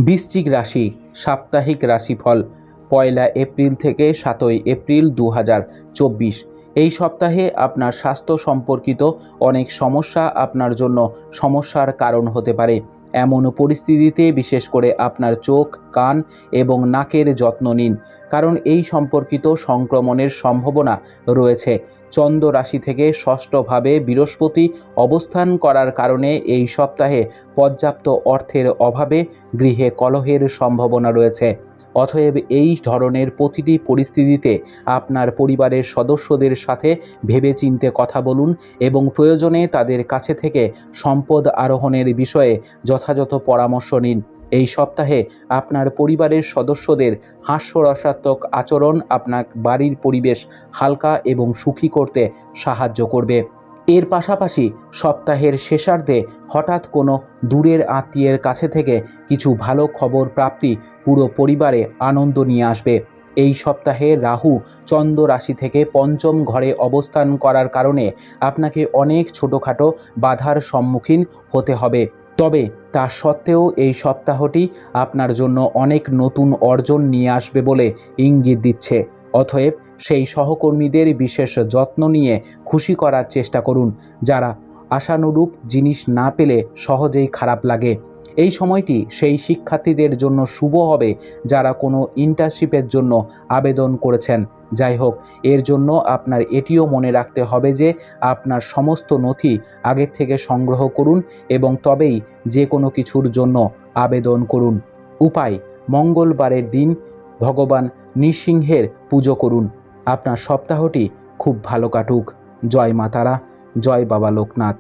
বৃশ্চিক রাশি সাপ্তাহিক রাশিফল ১লা এপ্রিল থেকে ৭ই এপ্রিল ২০২৪। এই সপ্তাহে আপনার স্বাস্থ্য সম্পর্কিত অনেক সমস্যা আপনার জন্য সমস্যার কারণ হতে পারে। এমন পরিস্থিতিতে বিশেষ করে আপনার চোখ, কান এবং নাকের যত্ন নিন, কারণ এই সম্পর্কিত সংক্রমণের সম্ভাবনা রয়েছে। চন্দ্র রাশি থেকে ষষ্ঠভাবে বৃহস্পতি অবস্থান করার কারণে এই সপ্তাহে পর্যাপ্ত অর্থের অভাবে গৃহে কলহের সম্ভাবনা রয়েছে। অতএব এই ধরনের প্রতিটি পরিস্থিতিতে আপনার পরিবারের সদস্যদের সাথে ভেবেচিন্তে কথা বলুন এবং প্রয়োজনে তাদের কাছে থেকে সম্পদ আরোহণের বিষয়ে যথাযথ পরামর্শ নিন। এই সপ্তাহে আপনার পরিবারের সদস্যদের হাস্যরসাত্মক আচরণ আপনার বাড়ির পরিবেশ হালকা এবং সুখী করতে সাহায্য করবে। এর পাশাপাশি সপ্তাহের শেষার্ধে হঠাৎ কোনো দূরের আত্মীয়ের কাছে থেকে কিছু ভালো খবর প্রাপ্তি পুরো পরিবারে আনন্দ নিয়ে আসবে। এই সপ্তাহে রাহু চন্দ্র রাশি থেকে পঞ্চম ঘরে অবস্থান করার কারণে আপনাকে অনেক ছোটোখাটো বাধার সম্মুখীন হতে হবে। তবে তা সত্ত্বেও এই সপ্তাহটি আপনার জন্য অনেক নতুন অর্জন নিয়ে আসবে বলে ইঙ্গিত দিচ্ছে। অতএব সেই সহকর্মীদের বিশেষ যত্ন নিয়ে খুশি করার চেষ্টা করুন, যারা আশানুরূপ জিনিস না পেলে সহজেই খারাপ লাগে। এই সময়টি সেই শিক্ষার্থীদের জন্য শুভ হবে যারা কোনো ইন্টার্নশিপের জন্য আবেদন করেছেন। যাই হোক, এর জন্য আপনার এটিও মনে রাখতে হবে যে আপনার সমস্ত নথি আগের থেকে সংগ্রহ করুন এবং তবেই যে কোনো কিছুর জন্য আবেদন করুন। উপায়: মঙ্গলবারের দিন ভগবান নৃসিংহের পুজো করুন। আপনার সপ্তাহটি খুব ভালো কাটুক। জয় মা তারা, জয় বাবা লোকনাথ।